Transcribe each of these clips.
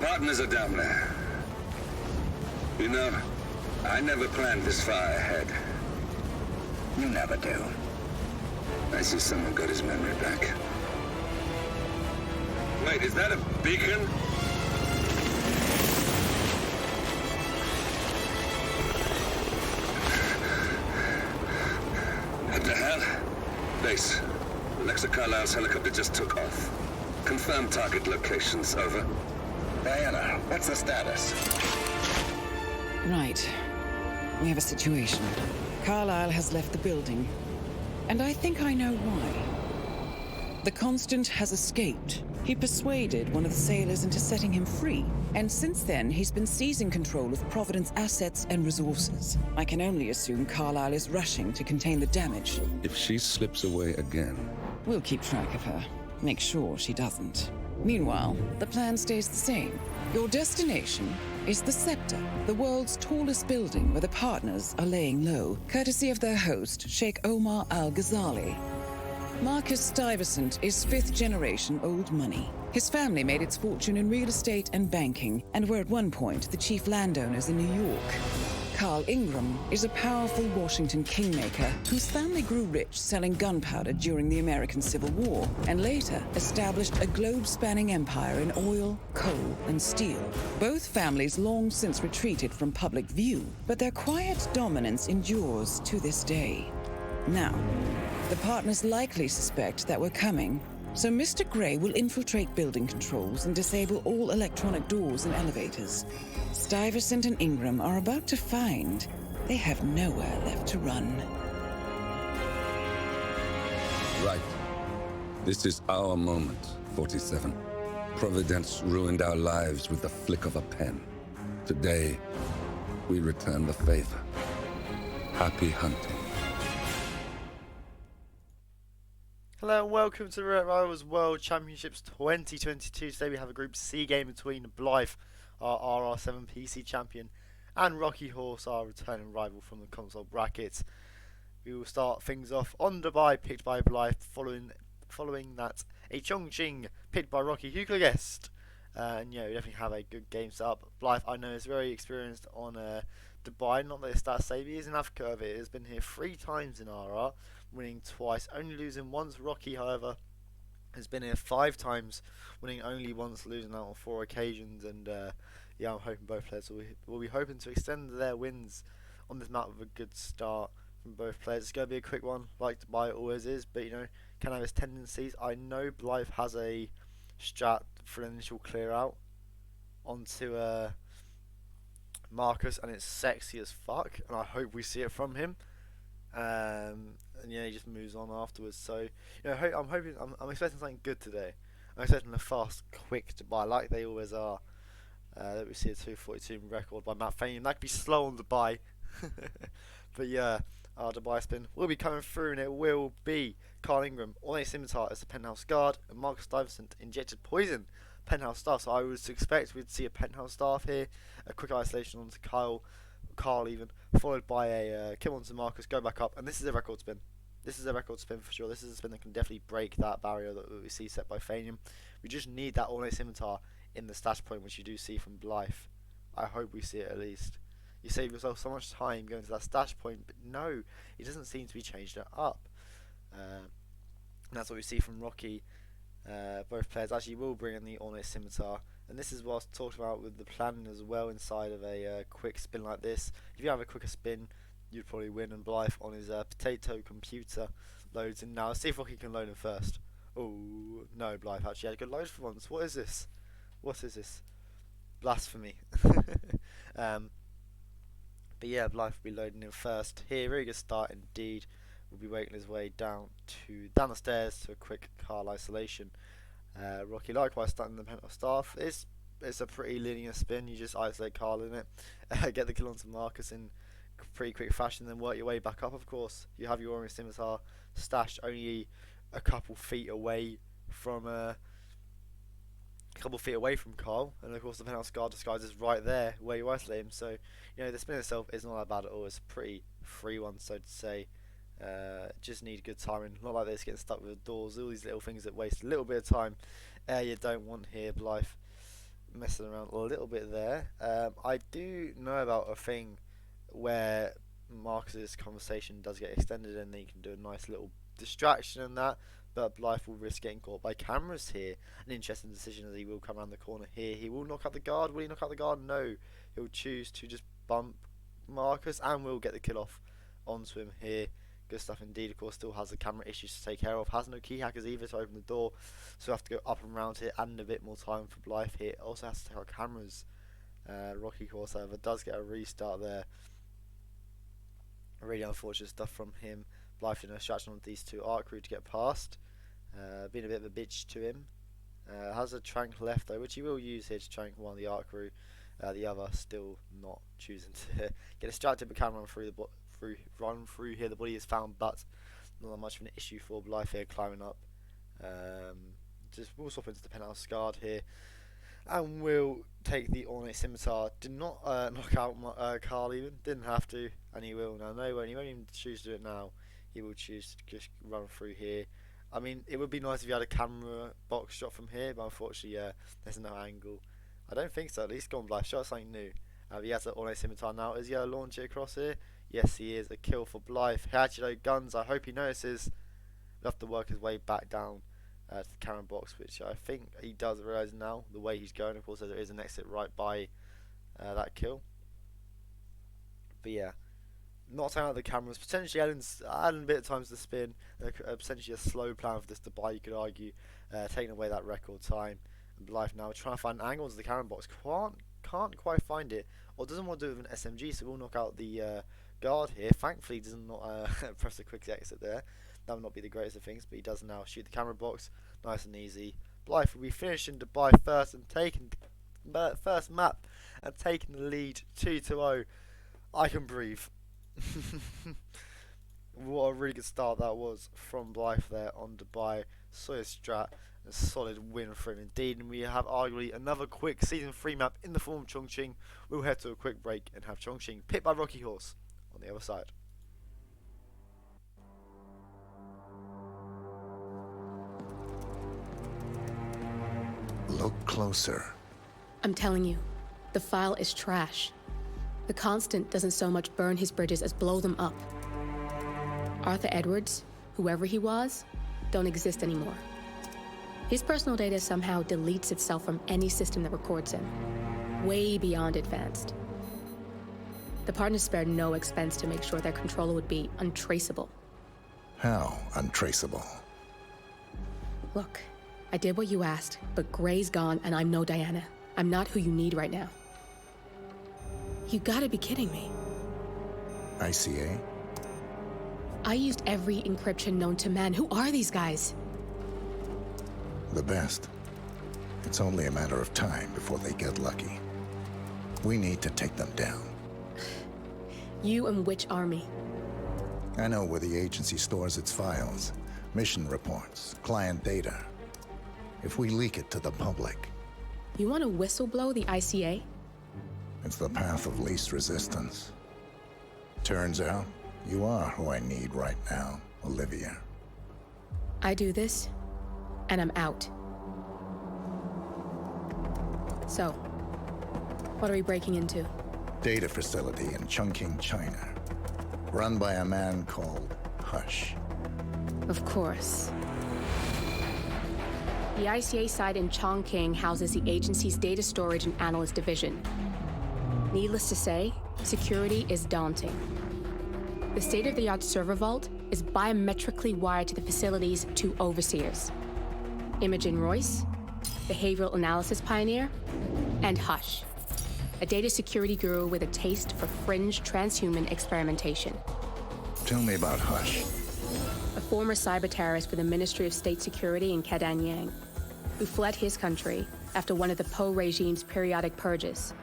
partners are down there. You know, I never planned this far ahead. You never do. I see someone got his memory back. Wait, is that a beacon? What the hell? Base. Alexa Carlisle's helicopter just took off. Confirm target locations, over. Diana, what's the status? Right. We have a situation. Carlisle has left the building. And I think I know why. The Constant has escaped. He persuaded one of the sailors into setting him free. And since then, he's been seizing control of Providence assets and resources. I can only assume Carlisle is rushing to contain the damage. If she slips away again... We'll keep track of her. Make sure she doesn't. Meanwhile, the plan stays the same. Your destination is the Scepter, the world's tallest building where the partners are laying low, courtesy of their host, Sheikh Omar Al-Ghazali. Marcus Stuyvesant is fifth-generation old money. His family made its fortune in real estate and banking, and were at one point the chief landowners in New York. Carl Ingram is a powerful Washington kingmaker whose family grew rich selling gunpowder during the American Civil War, and later established a globe-spanning empire in oil, coal, and steel. Both families long since retreated from public view, but their quiet dominance endures to this day. Now, the partners likely suspect that we're coming, so Mr. Gray will infiltrate building controls and disable all electronic doors and elevators. Stuyvesant and Ingram are about to find they have nowhere left to run. Right. This is our moment, 47. Providence ruined our lives with the flick of a pen. Today, we return the favor. Happy hunting. Hello and welcome to the RRWC World Championships 2022. Today we have a Group C game between Blithe, our RR7 PC champion, and Rocky Horse, our returning rival from the console bracket. We will start things off on Dubai, picked by Blithe, following that a Chongqing, picked by Rocky. Who could have guessed? And yeah, we definitely have a good game set up. Blithe, I know, is very experienced on Dubai, not that his stats say, but he is in Africa of it. He has been here 3 times in RR, winning twice, only losing once. Rocky, however, has been here 5 times, winning only once, losing out on 4 occasions. And yeah, I'm hoping both players will be hoping to extend their wins on this map with a good start from both players. It's going to be a quick one, like Dubai always is, but you know, can have its tendencies. I know Blithe has a strat for an initial clear out onto Marcus, and it's sexy as fuck, and I hope we see it from him. And yeah, he just moves on afterwards. So you know, I'm expecting something good today. I'm expecting a fast, quick Dubai, like they always are. That we see a 242 record by Matt Fane. That could be slow on Dubai, but yeah, our Dubai spin will be coming through, and it will be Carl Ingram, Ornate Scimitar as the penthouse guard, and Marcus Stuyvesant injected poison penthouse staff. So I would expect we'd see a penthouse staff here, a quick isolation onto Carl even, followed by a kill onto Marcus, go back up, and this is a record spin. This is a record spin for sure. This is a spin that can definitely break that barrier that we see set by Fanium. We just need that Ornate Scimitar in the stash point, which you do see from Blithe. I hope we see it at least. You save yourself so much time going to that stash point, but no, it doesn't seem to be changed it up. And that's what we see from Rocky. Both players actually will bring in the Ornate Scimitar, and this is what's talked about with the planning as well inside of a quick spin like this. If you have a quicker spin, you'd probably win, and Blithe on his potato computer loads in now. Let's see if Rocky can load him first. Oh no, Blithe actually had a good load for once. What is this? What is this? Blasphemy. But yeah, Blithe will be loading him first here. Very good start indeed. Will be making his way down the stairs to a quick Carl isolation. Rocky likewise starting the penthouse staff. It's a pretty linear spin. You just isolate Carl in it, get the kill onto Marcus in pretty quick fashion, then work your way back up. Of course, you have your Ornate Scimitar stashed only a couple feet away from Carl, and of course the penthouse guard disguise is right there where you isolate him. So you know, the spin itself is not that bad at all. It's a pretty free one, so to say. Just need good timing, not like this getting stuck with the doors, all these little things that waste a little bit of time. You don't want here. Blithe messing around a little bit there. I do know about a thing where Marcus's conversation does get extended and then you can do a nice little distraction and that, but Blithe will risk getting caught by cameras here. An interesting decision as he will come around the corner here. He will knock out the guard. Will he knock out the guard? No. He'll choose to just bump Marcus and will get the kill off onto him here. Good stuff indeed. Of course, still has the camera issues to take care of. Has no key hackers either to open the door, so have to go up and round here and a bit more time for Blithe here. Also has to take out cameras. Rocky course, however, does get a restart there. Really unfortunate stuff from him. Blithe in a distraction on these two arc crew to get past. Being a bit of a bitch to him. Has a trank left though, which he will use here to trank one of the arc crew. The other still not choosing to get distracted, but can run through here. The body is found, but not that much of an issue for Blithe here climbing up. Just will swap into the penthouse guard here, and will take the ornate scimitar. Did not knock out Carl even. Didn't have to, and he will now. No, he won't even choose to do it now. He will choose to just run through here. I mean, it would be nice if you had a camera box shot from here, but unfortunately, there's no angle. I don't think so. At least go on Blithe. Shot something new. He has the ornate scimitar now. Is he going to launch it across here? Yes, he is. A kill for Blithe. He actually no guns. I hope he notices. He'll have to work his way back down to the camera box, which I think he does realise now, the way he's going. Of course, there is an exit right by that kill. But yeah, not taking out the cameras. Potentially adding a bit of time to the spin. Potentially a slow plan for this to buy, you could argue. Taking away that record time. And Blithe now trying to find an angle to the camera box. Can't quite find it. Or doesn't want to do it with an SMG, so we'll knock out the guard here. Thankfully, he does not press the quick exit there. That would not be the greatest of things, but he does now shoot the camera box. Nice and easy. Blithe will be finishing Dubai first and taking the first map and taking the lead 2-0. I can breathe. What a really good start that was from Blithe there on Dubai. Solid strat. A solid win for him indeed, and we have arguably another quick season 3 map in the form of Chongqing. We'll head to a quick break and have Chongqing picked by Rocky Horse on the other side. Look closer. I'm telling you, the file is trash. The Constant doesn't so much burn his bridges as blow them up. Arthur Edwards, whoever he was, don't exist anymore. His personal data somehow deletes itself from any system that records him, way beyond advanced. The partners spared no expense to make sure their controller would be untraceable. How untraceable? Look, I did what you asked, but Gray's gone and I'm no Diana. I'm not who you need right now. You gotta be kidding me. ICA? I used every encryption known to man. Who are these guys? The best. It's only a matter of time before they get lucky. We need to take them down. You and which army? I know where the agency stores its files, mission reports, client data. If we leak it to the public... You want to whistleblow the ICA? It's the path of least resistance. Turns out, you are who I need right now, Olivia. I do this, and I'm out. So, what are we breaking into? Data facility in Chongqing, China. Run by a man called Hush. Of course. The ICA site in Chongqing houses the agency's data storage and analyst division. Needless to say, security is daunting. The state-of-the-art server vault is biometrically wired to the facility's 2 overseers. Imogen Royce, behavioral analysis pioneer, and Hush, a data security guru with a taste for fringe transhuman experimentation. Tell me about Hush. A former cyber terrorist for the Ministry of State Security in Kadanyang, who fled his country after one of the Po regime's periodic purges.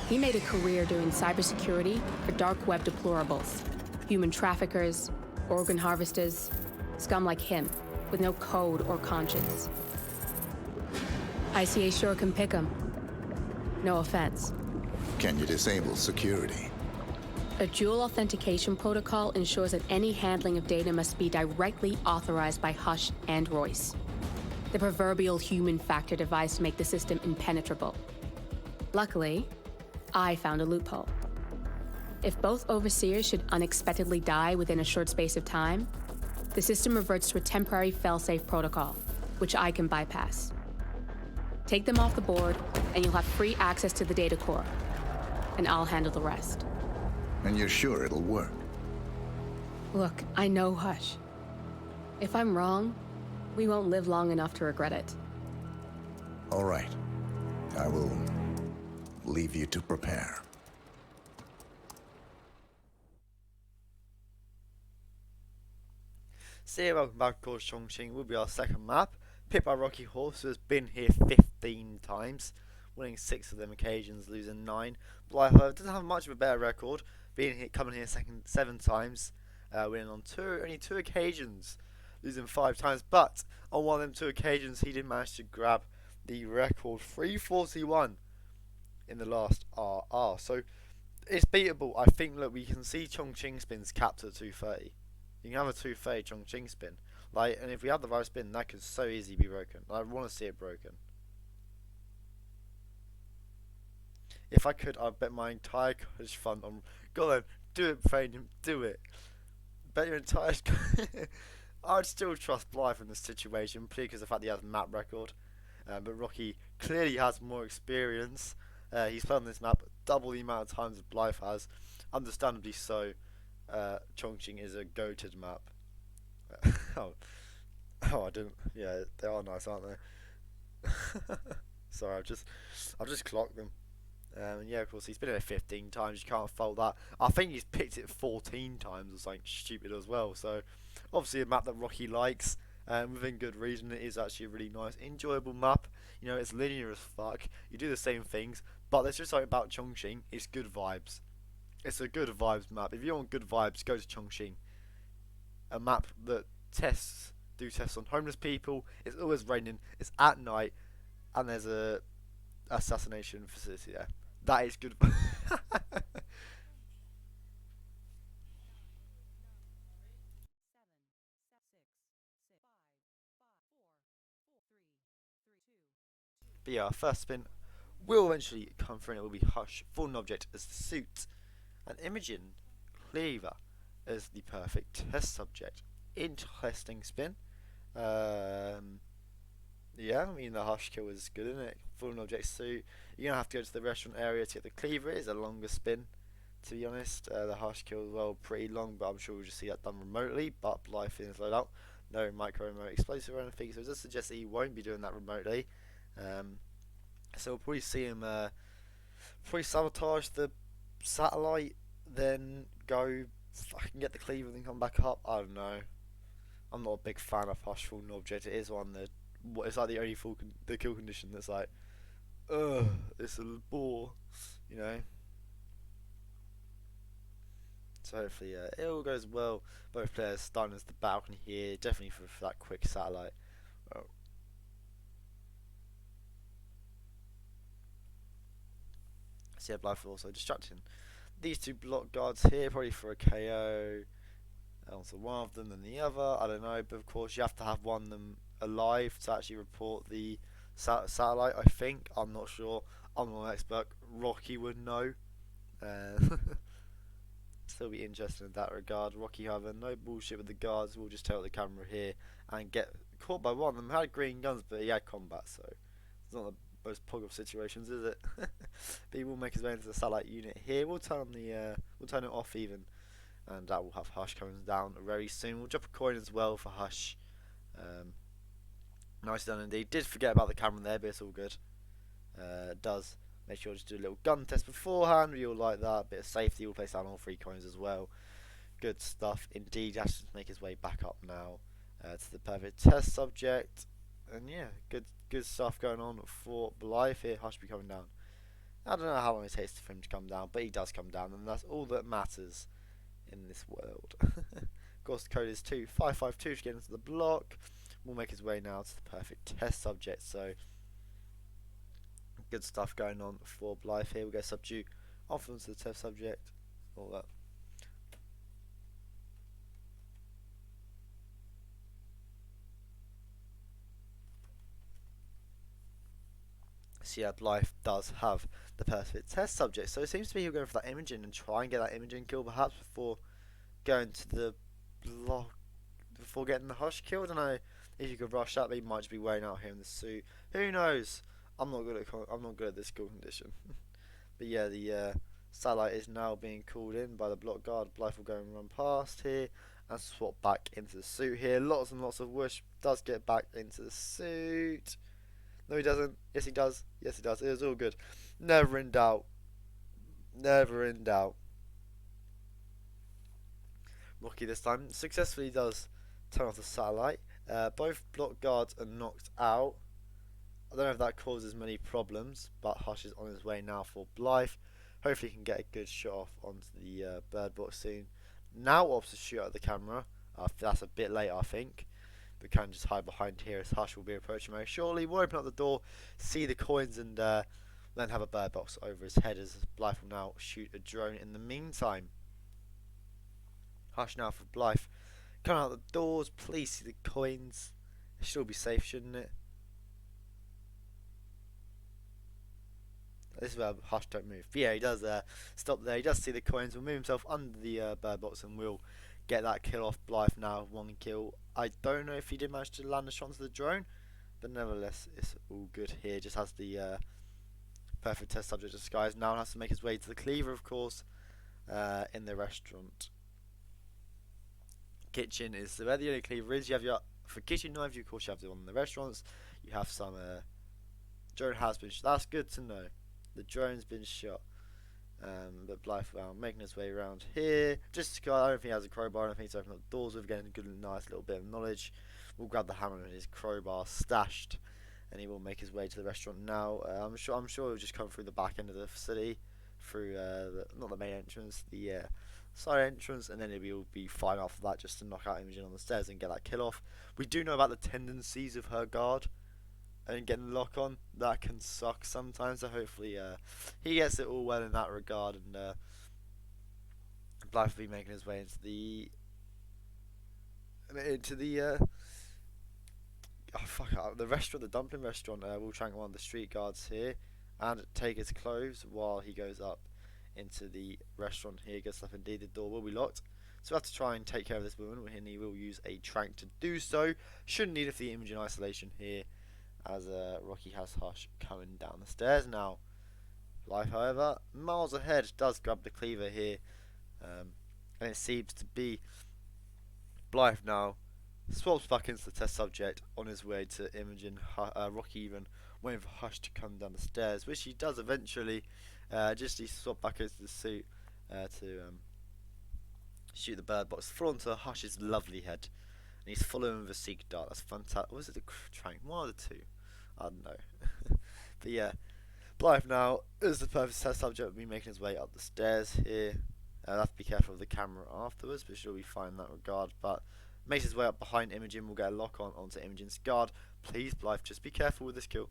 He made a career doing cybersecurity for dark web deplorables, human traffickers, organ harvesters, scum like him, with no code or conscience. ICA sure can pick him. No offense. Can you disable security? A dual authentication protocol ensures that any handling of data must be directly authorized by Hush and Royce. The proverbial human factor device to make the system impenetrable. Luckily, I found a loophole. If both overseers should unexpectedly die within a short space of time, the system reverts to a temporary failsafe protocol, which I can bypass. Take them off the board, and you'll have free access to the data core, and I'll handle the rest. And you're sure it'll work? Look, I know Hush. If I'm wrong, we won't live long enough to regret it. All right. I will leave you to prepare. So yeah, welcome back, of course. Chongqing will be our second map, picked by Rocky Horse, who has been here 15 times, winning 6 of them occasions, losing 9. Blithe, however, doesn't have much of a better record, coming here second 7 times, winning on only 2 occasions, losing 5 times. But on one of them 2 occasions, he did manage to grab the record 341 in the last RR. So it's beatable. I think that we can see Chongqing spins capped at 230. You can have a 230 Chongqing spin, and if we have the right spin, that could so easily be broken. I want to see it broken. If I could, I'd bet my entire college fund on. Go on, do it, Fane, do it. Bet your entire. I'd still trust Blithe in this situation, particularly because of the fact he has a map record. But Rocky clearly has more experience. He's played on this map double the amount of times that Blithe has, understandably so. Chongqing is a goated map. Oh, I didn't. Yeah, they are nice, aren't they? Sorry, I've just clocked them. Yeah, of course, he's been here 15 times. You can't fault that. I think he's picked it 14 times or something stupid as well. So, obviously, a map that Rocky likes, within good reason. It is actually a really nice, enjoyable map. You know, it's linear as fuck. You do the same things, but there's just something about Chongqing. It's good vibes. It's a good vibes map. If you want good vibes, go to Chongqing. A map that do tests on homeless people. It's always raining. It's at night, and there's a assassination facility there. That is good. But yeah, our first spin will eventually come through, and it will be Hush, Fallen Object as the suit, and Imogen Cleaver as the perfect test subject. Interesting spin. Yeah, I mean the Hush kill is good, isn't it? Fallen Object suit. You're gonna have to go to the restaurant area to get the Cleaver. It is a longer spin, to be honest. The Hush kill as well, pretty long, but I'm sure we'll just see that done remotely. But Blithe is loaded out. No micro remote explosive or anything, so it does suggest that he won't be doing that remotely. So we'll probably see him probably sabotage the satellite, then go fucking get the Cleaver and then come back up. I don't know. I'm not a big fan of Hush Fallen Object. It is one that it's like the only the kill condition that's like, ugh, it's a bore, you know. So hopefully, it all goes well. Both players starting as the balcony here, definitely for that quick satellite. Well, so yeah, Blithe also distracting these 2 block guards here, probably for a KO. Also one of them than the other, I don't know, but of course you have to have one of them alive to actually report the satellite, I think. I'm not sure, I'm not an expert. Rocky would know. Still be interested in that regard. Rocky, however, no bullshit with the guards. We'll just tilt the camera here and get caught by one of them. Had green guns, but he had combat, so it's not the most pog of situations, is it? But he will make his way into the satellite unit here. We'll turn it off even, and that will have Hush coming down very soon. We'll drop a coin as well for Hush. Nice done indeed. Did forget about the camera there, but it's all good. Does make sure to just do a little gun test beforehand. We all like that. Bit of safety. We'll place down all 3 coins as well. Good stuff indeed. Has to make his way back up now to the perfect test subject. And yeah, good stuff going on for Blithe here. Hush be coming down. I don't know how long it takes for him to come down, but he does come down, and that's all that matters in this world. Of course, the code is 2552 to get into the block. We'll make his way now to the perfect test subject. So good stuff going on for Blithe here. We'll go subdue off onto the test subject. All that. So yeah, Blithe does have the perfect test subject. So it seems to be he'll go for that Imogen and try and get that Imogen kill perhaps before going to the block, before getting the Hush kill. I don't know if you could rush that, but he might just be waiting out here in the suit. Who knows? I'm not good at this skill condition. But yeah, the satellite is now being called in by the block guard. Blithe will go and run past here and swap back into the suit here. Lots and lots of whoosh. Does get back into the suit. No, he doesn't. Yes, he does. Yes, he does. It was all good. Never in doubt. Never in doubt. Rocky this time successfully does turn off the satellite. Both block guards are knocked out. I don't know if that causes many problems, but Hush is on his way now for Blithe. Hopefully he can get a good shot off onto the bird box soon. Now opts to shoot at the camera. That's a bit late, I think. We can just hide behind here as Hush will be approaching very shortly. We'll open up the door, see the coins, and then have a bird box over his head as Blithe will now shoot a drone in the meantime. Hush now for Blithe. Come out the doors, please see the coins. It should all be safe, shouldn't it? This is where Hush don't move. But yeah, he does stop there. He does see the coins. Will move himself under the bird box and will get that kill off Blithe now. 1 kill. I don't know if he did manage to land a shot onto the drone, but nevertheless, it's all good here. Just has the perfect test subject disguise. Now has to make his way to the cleaver, of course, in the restaurant. Kitchen is where the only cleaver is. You have your for kitchen knives. You of course you have the one in the restaurants. You have some. Drone has been. That's good to know. The drone's been shot. But Blithe making his way around here. Just to, I don't think he has a crowbar. I don't think he's opened up the doors with. Again, a good, nice little bit of knowledge. We'll grab the hammer and his crowbar stashed, and he will make his way to the restaurant now. I'm sure he'll just come through the back end of the facility, through not the main entrance, the side entrance, and then he'll be fine after that, just to knock out Imogen on the stairs and get that kill off. We do know about the tendencies of her guard and getting lock on. That can suck sometimes, so hopefully he gets it all well in that regard, and Blithe will be making his way into the the restaurant, the dumpling restaurant. We'll try and go on the street guards here and take his clothes while he goes up into the restaurant here. Gets up, indeed the door will be locked, so we have to try and take care of this woman, and he will use a trank to do so. Shouldn't need it for the Imogen isolation here, as Rocky has Hush coming down the stairs now. Blithe, however, miles ahead, does grab the cleaver here, and it seems to be Blithe now swaps back into the test subject on his way to Imogen. Rocky even waiting for Hush to come down the stairs, which he does eventually. Just he swapped back into the suit to shoot the bird box full onto Hush's lovely head, and he's following with a seek dart. That's fantastic. Was it the trank? One of the two? I don't know. But yeah, Blithe now is the perfect test subject. Will be making his way up the stairs here. Have to be careful of the camera afterwards, but she'll be fine in that regard. But makes his way up behind Imogen. We'll get a lock on onto Imogen's guard. Please, Blithe, just be careful with this kill.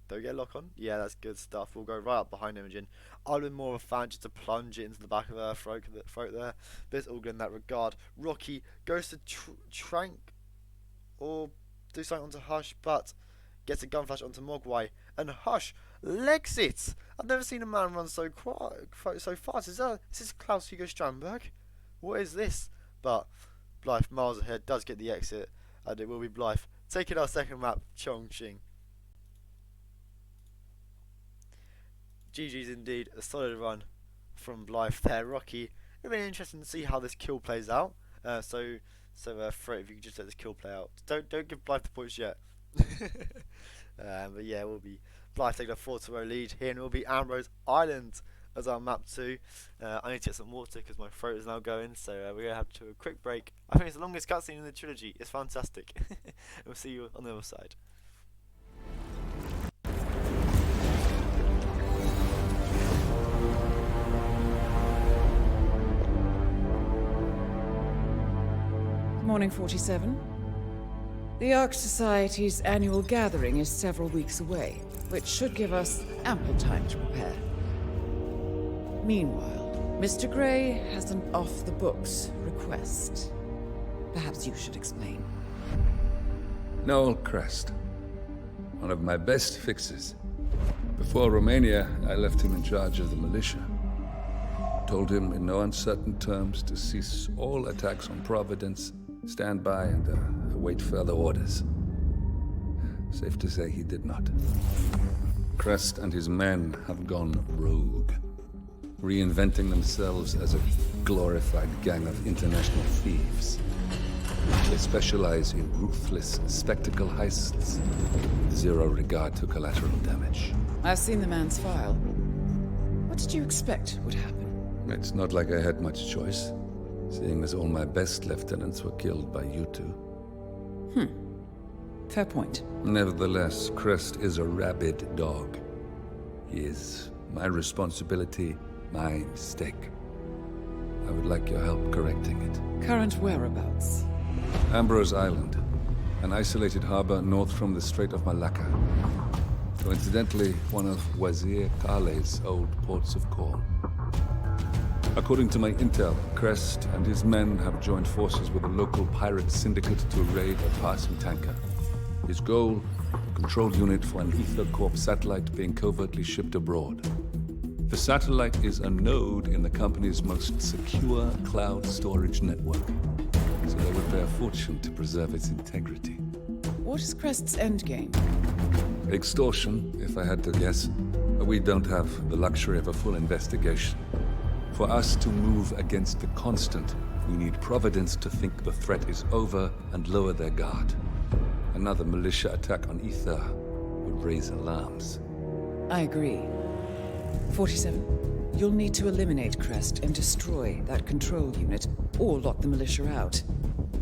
Don't get a lock on. Yeah, that's good stuff. We'll go right up behind Imogen. I'd been more of a fan just to plunge it into the back of her throat there. But it's all good in that regard. Rocky goes to trank or do something onto Hush, but gets a gun flash onto Mogwai, and Hush legs it. I've never seen a man run so fast. Is this Klaus Hugo Strandberg? What is this? But Blithe, miles ahead, does get the exit, and it will be Blithe taking our second map, Chongqing. GG's indeed, a solid run from Blithe there. Rocky, it'll be interesting to see how this kill plays out. So Fred, if you could just let this kill play out. Don't give Blithe the points yet. But yeah, it will be Blithe taking a 4-0 lead here, and it will be Ambrose Island as our map 2. I need to get some water because my throat is now going, so we're going to have to do a quick break. I think it's the longest cutscene in the trilogy. It's fantastic. We'll see you on the other side. Morning 47. The Ark Society's annual gathering is several weeks away, which should give us ample time to prepare. Meanwhile, Mr. Gray has an off-the-books request. Perhaps you should explain. Noel Crest. One of my best fixes. Before Romania, I left him in charge of the militia. Told him in no uncertain terms to cease all attacks on Providence, stand by, and await further orders. Safe to say he did not. Crest and his men have gone rogue, reinventing themselves as a glorified gang of international thieves. They specialize in ruthless spectacle heists with zero regard to collateral damage. I've seen the man's file. What did you expect would happen? It's not like I had much choice, seeing as all my best lieutenants were killed by you two. Fair point. Nevertheless, Crest is a rabid dog. He is my responsibility, my mistake. I would like your help correcting it. Current whereabouts? Ambrose Island, an isolated harbor north from the Strait of Malacca. Coincidentally, one of Wazir Kale's old ports of call. According to my intel, Crest and his men have joined forces with a local pirate syndicate to raid a passing tanker. His goal, a control unit for an Ether Corp satellite being covertly shipped abroad. The satellite is a node in the company's most secure cloud storage network, so they would pay a fortune to preserve its integrity. What is Crest's endgame? Extortion, if I had to guess. We don't have the luxury of a full investigation. For us to move against the constant, we need Providence to think the threat is over and lower their guard. Another militia attack on Ether would raise alarms. I agree. 47. You'll need to eliminate Crest and destroy that control unit, or lock the militia out.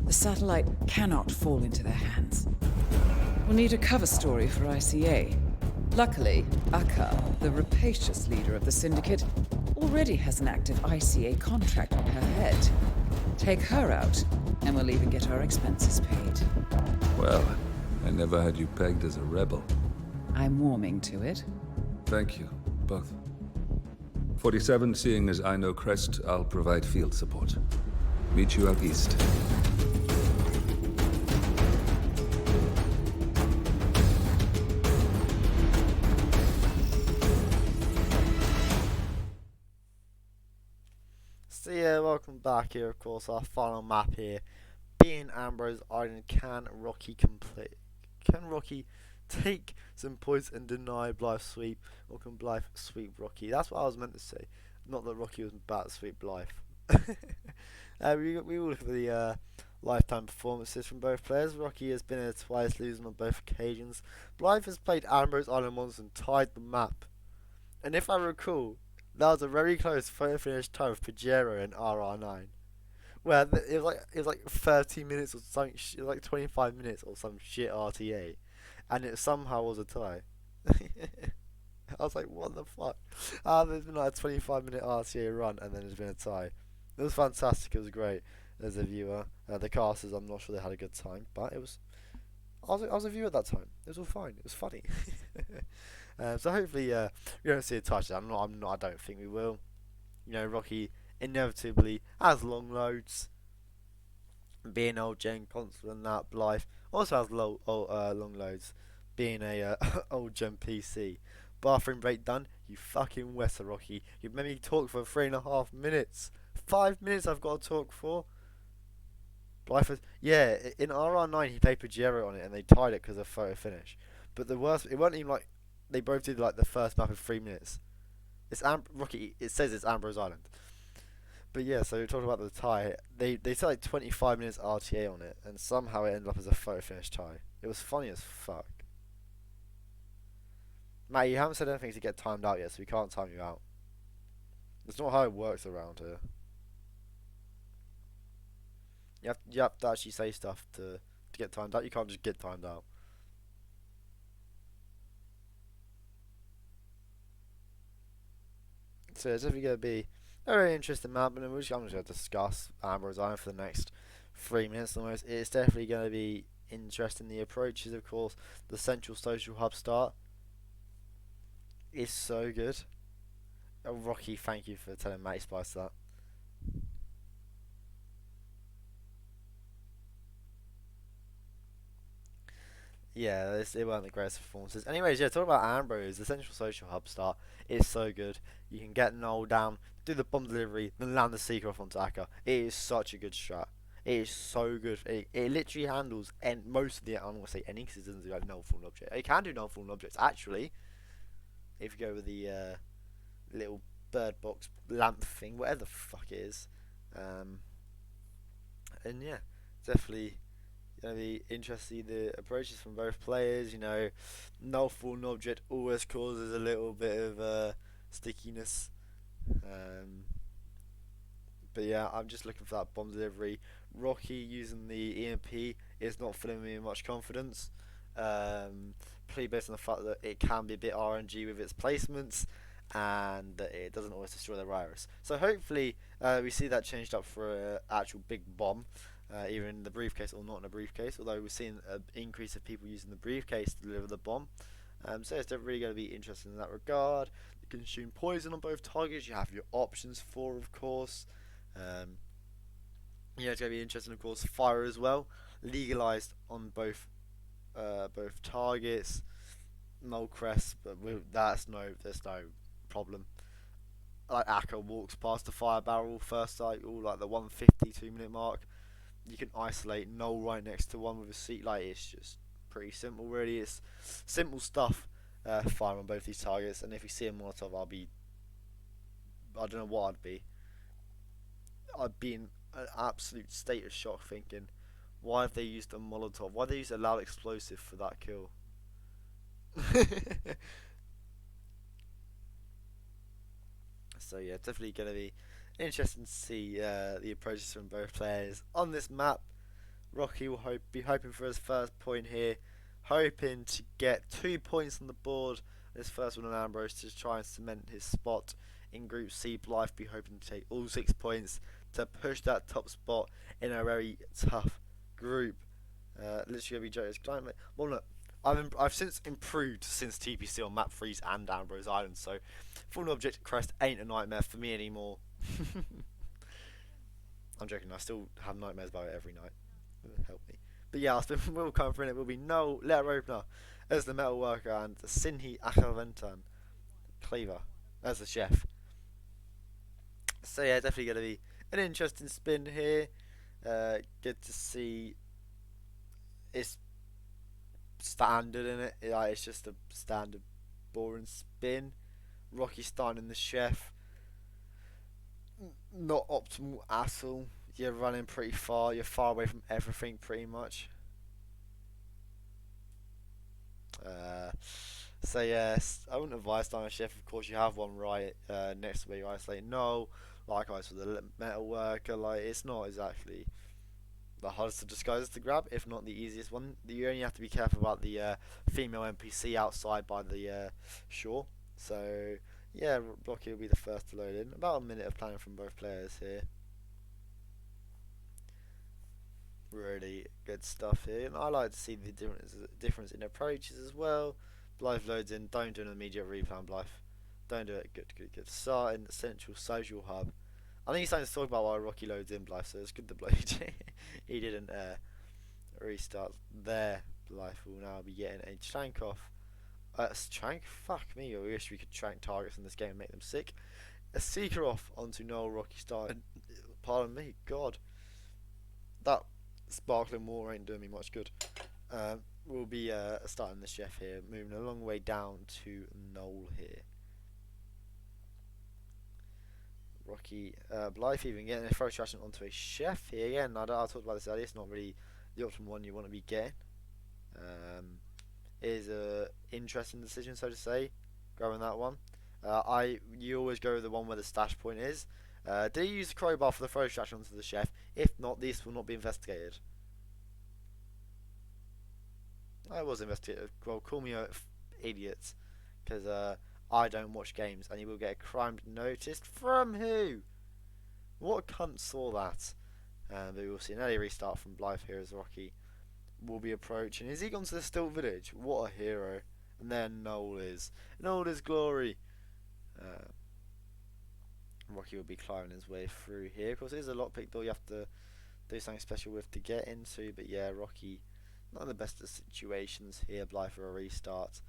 The satellite cannot fall into their hands. We'll need a cover story for ICA. Luckily, Akka, the rapacious leader of the syndicate, already has an active ICA contract on her head. Take her out, and we'll even get our expenses paid. Well, I never had you pegged as a rebel. I'm warming to it. Thank you, both. 47, seeing as I know Crest, I'll provide field support. Meet you out east. So yeah, welcome back here, of course, our final map here. Being Ambrose Island, can Rocky take some points and deny Blithe sweep, or can Blithe sweep Rocky? That's what I was meant to say. Not that Rocky was about to sweep Blithe. We will look at the lifetime performances from both players. Rocky has been here twice, losing on both occasions. Blithe has played Ambrose Island once and tied the map. And if I recall, that was a very close photo finish tie with Pajero in RR9. Where it was like 30 minutes or something, it was like 25 minutes or some shit RTA, and it somehow was a tie. I was like, what the fuck? There's been like a 25-minute RTA run, and then there's been a tie. It was fantastic. It was great as a viewer. The casters, I'm not sure they had a good time, but it was. I was a viewer at that time. It was all fine. It was funny. So hopefully, we don't see a touchdown. I don't think we will. You know, Rocky inevitably has long loads. Being old gen console and that, Blithe also has long loads. Being a old gen PC. Bathroom break done. You fucking Wesser, Rocky. You made me talk for 3.5 minutes. 5 minutes I've got to talk for. Blithe was, yeah, in RR9 he played Pajero on it and they tied it because of photo finish. But the worst, it wasn't even like they both did like the first map in 3 minutes. It's Rocky. It says it's Ambrose Island. But yeah, so we're talking about the tie. They said like 25 minutes RTA on it, and somehow it ended up as a photo finish tie. It was funny as fuck. Matt, you haven't said anything to get timed out yet, so we can't time you out. That's not how it works around here. You have to actually say stuff to get timed out. You can't just get timed out. So it's definitely going to be a very interesting map, and I'm just going to discuss Ambrose Island for the next 3 minutes almost. It's definitely going to be interesting. The approaches, of course, the central social hub start is so good. Oh, Rocky, thank you for telling Matty Spice that. yeah, it weren't the greatest performances. Anyways, yeah, talk about Ambrose. The Central Social Hub start is so good. You can get Noel down, do the bomb delivery, then land the Seeker off onto Akka. It is such a good strat. It is so good. It literally handles most of the. I'm gonna say any because it doesn't do like null fallen object. It can do null fallen objects actually. If you go with the little bird box lamp thing, whatever the fuck it is, and yeah, definitely gonna be interesting the approaches from both players. You know, null fallen object always causes a little bit of stickiness. Um, but yeah, I'm just looking for that bomb delivery. Rocky using the EMP is not filling me with much confidence. Pretty based on the fact that it can be a bit RNG with its placements and that it doesn't always destroy the virus. So hopefully we see that changed up for an actual big bomb, either in the briefcase or not in a briefcase, although we're seeing an increase of people using the briefcase to deliver the bomb. So it's really going to be interesting in that regard. You can consume poison on both targets. You have your options for, of course. Yeah, it's going to be interesting, of course. Fire as well, legalized on both targets. No crest, but there's no problem. Like Akka walks past the fire barrel first cycle, like the 152 minute mark. You can isolate Null right next to one with a seat. Like, it's just pretty simple, really. It's simple stuff. Fire on both these targets, and if you see a Molotov, I don't know what I'd be. I'd be in an absolute state of shock, thinking, why have they used a Molotov? Why have they used a loud explosive for that kill? So yeah, definitely going to be interesting to see the approaches from both players on this map. Rocky will be hoping for his first point here, hoping to get 2 points on the board. This first one on Ambrose to try and cement his spot in Group C. Blithe be hoping to take all 6 points to push that top spot in a very tough group. Literally be Joe's climate. Well, look, I've since improved since TPC on Map Freeze and Ambrose Island, so Fallen Object Crest ain't a nightmare for me anymore. I'm joking, I still have nightmares about it every night. Help me. But yeah, we'll come for it. It will be no letter opener as the metal worker and Sinhi Akaventan Cleaver as the chef. So yeah, definitely going to be an interesting spin here. Good to see. It's standard in it. Like, it's just a standard boring spin. Rocky starting in the chef. Not optimal at all. You're running pretty far. You're far away from everything pretty much. So yes, I wouldn't advise starting a chef. Of course, you have one right next to where you isolate. No, likewise for the metal worker. Like, it's not exactly the hardest of disguises to grab, if not the easiest one. You only have to be careful about the female NPC outside by the shore. So yeah, Rocky will be the first to load in. About a minute of planning from both players here. Really good stuff here, and I like to see the difference in approaches as well. Blithe loads in, don't do an immediate replan. Blithe, don't do it. Good. Start in the Central Social Hub. I think he's starting to talk about why Rocky loads in Blithe, so it's good that Blithe he didn't restart there. Blithe will now be getting a trank off. Trank? Fuck me, I wish we could trank targets in this game and make them sick. A Seeker off onto Noel. Rocky started. Pardon me, God. That sparkling water ain't doing me much good. We'll be starting the chef here, moving a long way down to Noel here. Rocky Blithe even getting a throw traction onto a chef here again. I talked about this earlier. It's not really the optimal one you want to be getting. It is a interesting decision, so to say, going that one. You always go with the one where the stash point is. Do you use the crowbar for the throw traction onto the chef? If not, this will not be investigated. I was investigated. Well, call me an idiot, because I don't watch games, and you will get a crime noticed from who? What cunt saw that? But we will see an early restart from Blithe here as Rocky will be approaching. Is he gone to the Still Village? What a hero! And then Noel is glory. Rocky will be climbing his way through here. Of course, it is a lockpick door you have to do something special with to get into. But yeah, Rocky Not in the best of situations here, Blythe, for a restart.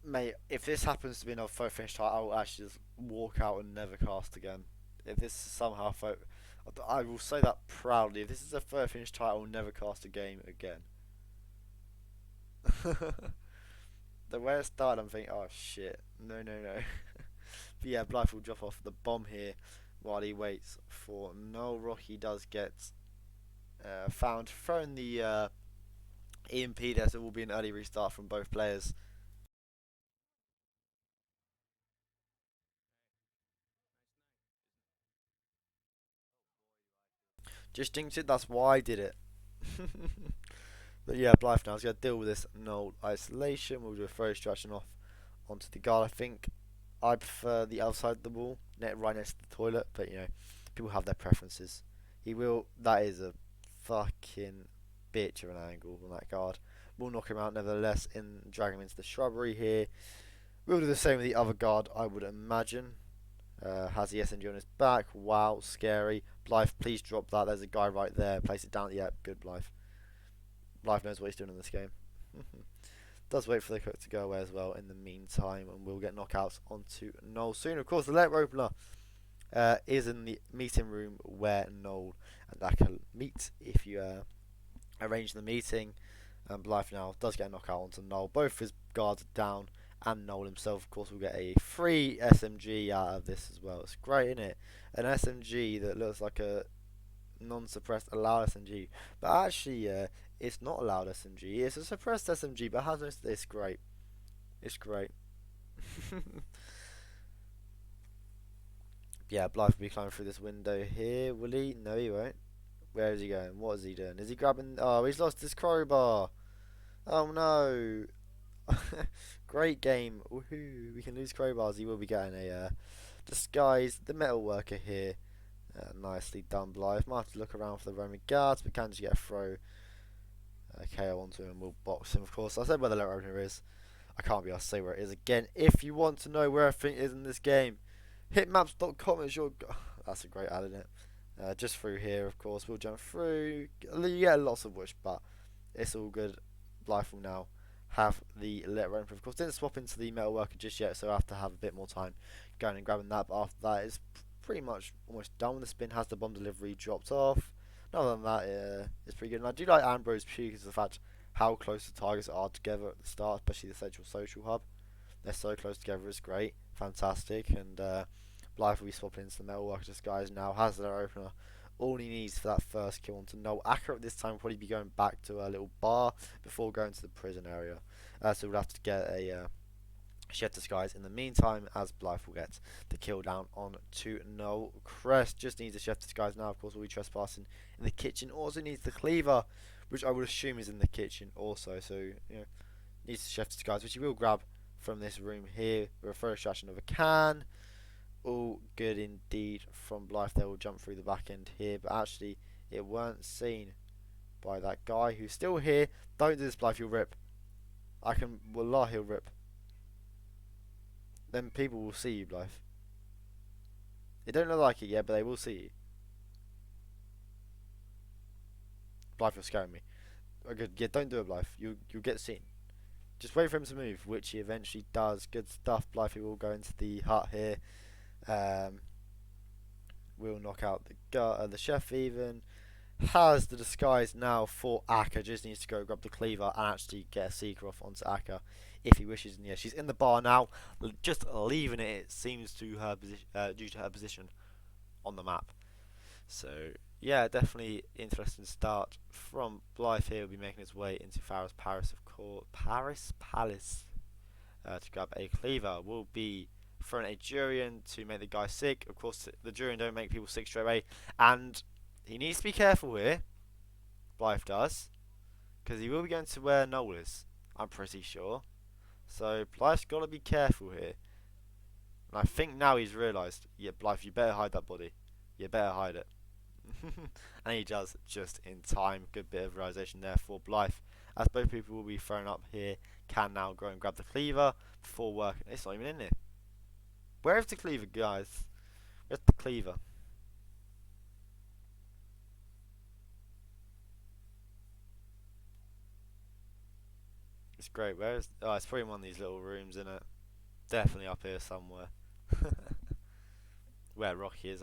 Mate, if this happens to be another photo finish title, I will actually just walk out and never cast again. If this is somehow I will say that proudly. If this is a photo finish title, I will never cast a game again. The way it started, I'm thinking, oh shit, no. But yeah, Blythe will drop off the bomb here while he waits for Noel. Rocky does get found, throwing the EMP there, so it will be an early restart from both players. Just jinxed it, that's why I did it. But yeah, Blythe now is going to deal with this Noel isolation. We'll do a throw distraction off onto the guard. I think I prefer the outside of the wall, right next to the toilet, but you know, people have their preferences. That is a fucking bitch of an angle on that guard. We'll knock him out nevertheless and drag him into the shrubbery here. We'll do the same with the other guard, I would imagine. Has the SMG on his back. Wow, scary. Blythe, please drop that. There's a guy right there. Place it down. Yeah, good, Blythe. Blythe knows what he's doing in this game. Does wait for the cook to go away as well in the meantime, and we'll get knockouts onto Noel soon. Of course, the letter opener is in the meeting room where Noel and Aka meet. If you arrange the meeting, and Blythe now does get a knockout onto Noel. Both his guards are down, and Noel himself, of course, will get a free SMG out of this as well. It's great, isn't it? An SMG that looks like a non-suppressed allowed SMG, but actually it's not allowed SMG. It's a suppressed SMG, but has this. It's great. It's great. Yeah, Blythe will be climbing through this window here. Will he? No, he won't. Where is he going? What is he doing? Is he grabbing? Oh, he's lost his crowbar. Oh no. Great game. Woohoo. We can lose crowbars. He will be getting a disguise. The metal worker here. Nicely done, Blythe. Might have to look around for the Roman guards, but can just get a throw. KO onto him. We'll box him, of course. I said where the letter opener is. I can't be asked to say where it is again. If you want to know where everything is in this game, hitmaps.com is your. That's a great ad, isn't it? Just through here, of course. We'll jump through. You get lots of bush, but it's all good. Blythe will now have the letter opener. Of course, didn't swap into the metal worker just yet, so I have to have a bit more time going and grabbing that. But after that, it's pretty much almost done. The spin has the bomb delivery dropped off. Other than that, it's pretty good. And I do like Ambrose purely because of the fact how close the targets are together at the start, especially the Central Social Hub. They're so close together, it's great, fantastic. And Blythe will be swapping into the metal worker disguise now. Has their opener. All he needs for that first kill onto Noel. Accurate this time will probably be going back to a little bar before going to the prison area. So we'll have to get a chef disguise in the meantime, as Blythe will get the kill down on to Noel. Crest just needs a chef disguise now. Of course, we'll be trespassing in the kitchen. Also needs the cleaver, which I would assume is in the kitchen also. So, you know, needs the chef disguise, which he will grab from this room here. With a throw extraction of a can. All good indeed from Blythe. They will jump through the back end here, but actually it weren't seen by that guy who's still here. Don't do this, Blythe, you'll rip. Wallah, he'll rip. Then people will see you, Blythe. They don't look like it yet, but they will see you. Blythe, you're scaring me. Okay, yeah, don't do it, Blythe. You'll get seen. Just wait for him to move, which he eventually does. Good stuff. Blythe will go into the hut here. We'll knock out the chef even. Has the disguise now for Aka. Just needs to go grab the cleaver and actually get a seeker off onto Aka if he wishes. And yeah, she's in the bar now, just leaving it. It seems to her due to her position on the map. So yeah, definitely interesting start from Blythe here. Will be making his way into Paris Palace to grab a cleaver. Will be throwing a Durian to make the guy sick. Of course, the Durian don't make people sick straight away, and he needs to be careful here. Blythe does, because he will be going to where Noel is, I'm pretty sure. So Blythe's got to be careful here. And I think now he's realised, yeah, Blythe, you better hide that body. You better hide it. And he does just in time. Good bit of realisation there for Blythe. As both people will be thrown up here, can now go and grab the cleaver before working. It's not even in there. Where is the cleaver, guys? Where's the cleaver? great. Where is? Oh, it's probably in one of these little rooms, isn't it? Definitely up here somewhere. Where Rocky is.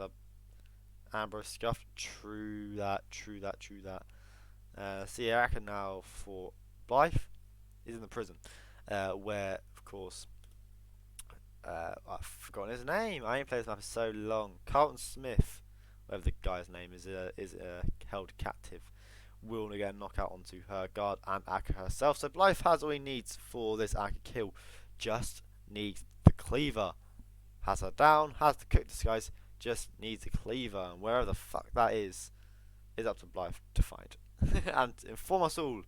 Ambrose scuffed. True that. True that. True that. See, I reckon now for Blythe is in the prison, where of course I've forgotten his name. I ain't played this map for so long. Carlton Smith, whatever the guy's name is held captive. Will again knock out onto her guard and Akka herself. So Blythe has all he needs for this Akka kill. Just needs the cleaver. Has her down. Has the cook disguise. Just needs the cleaver. And wherever the fuck that is up to Blythe to find. And inform us all.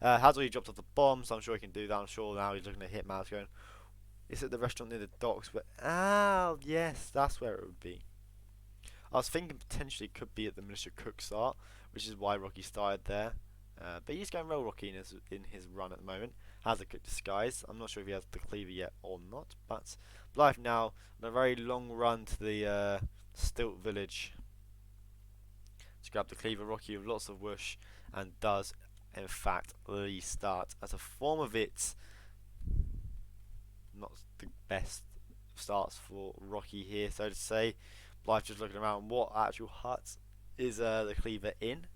Has already dropped off the bomb, so I'm sure he can do that. I'm sure now he's looking at Hitman going, is it the restaurant near the docks? But yes, that's where it would be. I was thinking potentially it could be at the Militia Cook's Art, which is why Rocky started there. But he's going real Rocky in his run at the moment. Has a cook disguise. I'm not sure if he has the cleaver yet or not. But Blythe now on a very long run to the Stilt Village to grab the cleaver. Rocky with lots of whoosh and does in fact restart as a form of it. Not the best starts for Rocky here, so to say. Blythe just looking around what actual hut is the cleaver in,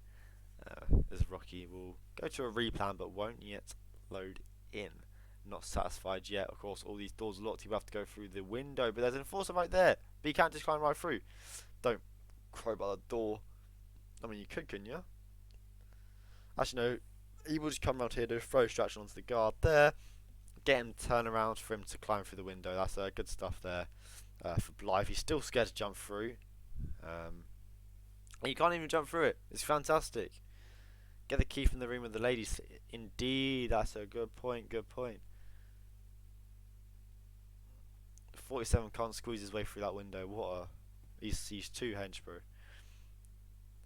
as Rocky will go to a replan but won't yet load in. Not satisfied yet. Of course, all these doors are locked. You have to go through the window, but there's an enforcer right there. But you can't just climb right through. Don't crowbar the door. I mean, you could, couldn't you? Actually, no. He will just come around here to throw distraction onto the guard there. Get him to turn around for him to climb through the window. That's good stuff there for Blythe. He's still scared to jump through. And you can't even jump through it. It's fantastic. Get the key from the room with the ladies. Indeed, that's a good point. Good point. 47 can't squeeze his way through that window. What a... He's too hench, bro.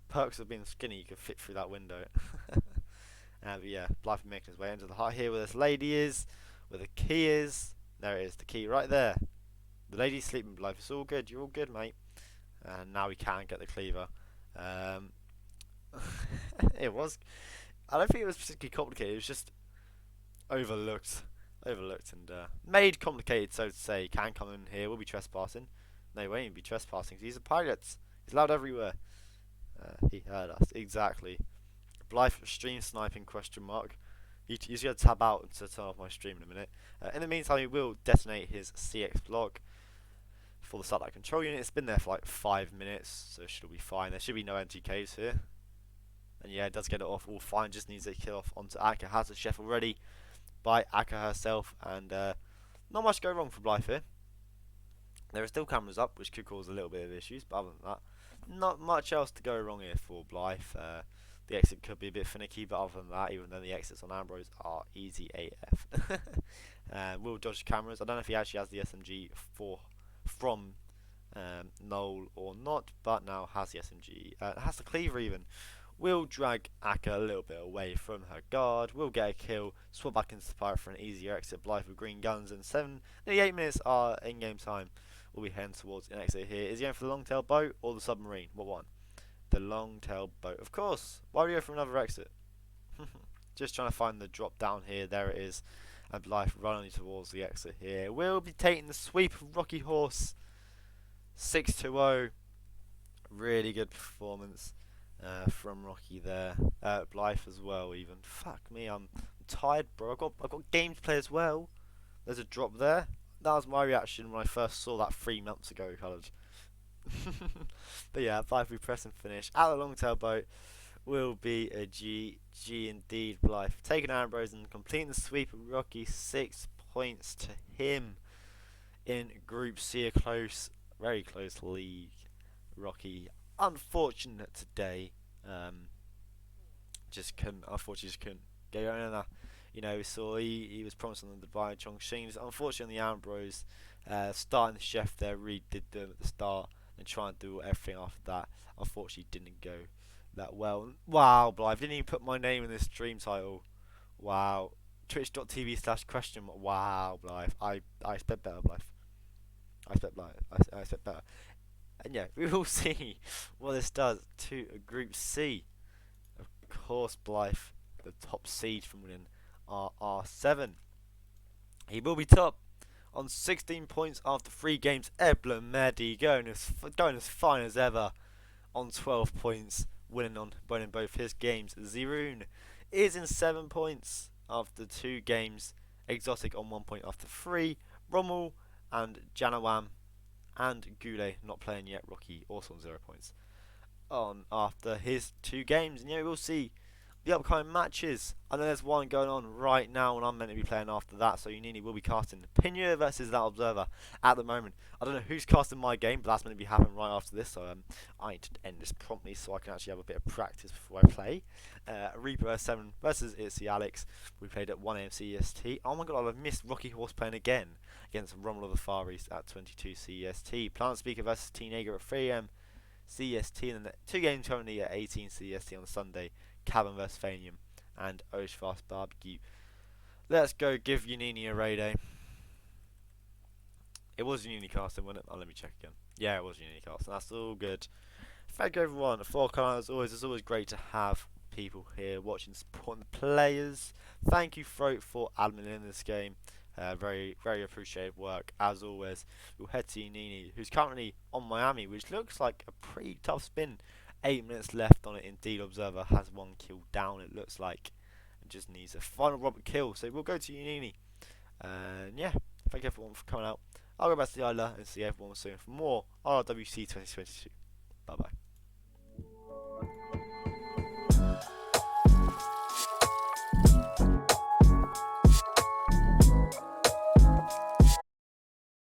Perks of being skinny, you could fit through that window. But yeah, Blythe making his way into the hut here where this lady is, where the key is. There it is, the key right there. The lady's sleeping, Blythe. It's all good. You're all good, mate. And now we can get the cleaver. It was... I don't think it was particularly complicated. It was just overlooked and made complicated, so to say. He can come in here. We'll be trespassing. No, he won't even be trespassing. He's a pirate. He's loud everywhere. He heard us. Exactly. Blythe stream sniping question mark. He's going to tab out to turn off my stream in a minute. In the meantime, he will detonate his CX block for the satellite control unit. It's been there for like 5 minutes, so it should be fine. There should be no MTKs here. And yeah, it does get it off all fine. Just needs to kill off onto Akka. Has the chef already by Akka herself. And not much go wrong for Blythe here. There are still cameras up, which could cause a little bit of issues. But other than that, not much else to go wrong here for Blythe. The exit could be a bit finicky, but other than that, even though the exits on Ambrose are easy AF. Will dodge cameras. I don't know if he actually has the SMG from Noel or not, but now has the SMG. Has the cleaver even. Will drag Akka a little bit away from her guard. Will get a kill. Swap back into the pirate for an easier exit. Blythe with green guns, and 8 minutes are in-game time. We'll be heading towards an exit here. Is he going for the long-tail boat or the submarine? What one? The long-tail boat, of course. Why would we go for another exit? Just trying to find the drop down here. There it is. And Blythe running towards the exit here. We'll be taking the sweep of Rocky Horse. 6-0. Really good performance from Rocky there. Blythe as well. Even fuck me, I'm tired, bro. I've got game to play as well. There's a drop there. That was my reaction when I first saw that 3 months ago, coloured. But yeah, Blythe we press and finish at the long tail boat will be a GG indeed. Blythe taking Ambrose and completing the sweep of Rocky. 6 points to him in Group C, a close, very close league. Rocky unfortunate today, unfortunately just couldn't get going on that. You know, we saw he was promised on the Dubai and Chongqing. Unfortunately, the Ambrose starting the chef there really did them at the start and trying to do everything after that. Unfortunately, didn't go that well. Wow, Blythe didn't even put my name in this stream title. Wow, twitch.tv/question. Wow, Blythe. I expect better, Blythe. I expect better. And yeah, we will see what this does to Group C. Of course, Blythe, the top seed from winning RR7. He will be top on 16 points after 3 games. Eblamedi going as fine as ever on 12 points, winning both his games. Zerun is in 7 points after 2 games. Exotic on 1 point after 3. Rommel and Janawam and Goulet not playing yet. Rocky also on 0 points on after his 2 games. And we'll see the upcoming matches. I know there's one going on right now, and I'm meant to be playing after that, so Unini will be casting Pinure versus that Observer at the moment. I don't know who's casting my game, but that's meant to be happening right after this, so I need to end this promptly so I can actually have a bit of practice before I play. Reaper 7 versus Itzy Alex. We played at 1 AM CEST. Oh my god, I've missed Rocky Horse playing again against Rommel of the Far East at 22 CEST. Plant Speaker versus Teenager at 3 AM CEST, and then 2 games currently at 18 CEST on Sunday. Cabin vs Fanium and Oshfast Barbecue. Let's go give Unini a raid, eh? It was Unini casting, wasn't it? Oh, let me check again. Yeah, it was Unini casting. That's all good. Thank you everyone for coming. As always, it's always great to have people here watching, supporting the players. Thank you, Throat, for admin in this game. Very, very appreciated work as always. We'll head to Unini, who's currently on Miami, which looks like a pretty tough spin. 8 minutes left on it. Indeed, Observer has 1 kill down, it looks like, and just needs a final Robert kill. So we'll go to Unini. And yeah, thank you everyone for coming out. I'll go back to the island and see everyone soon for more RRWC 2022.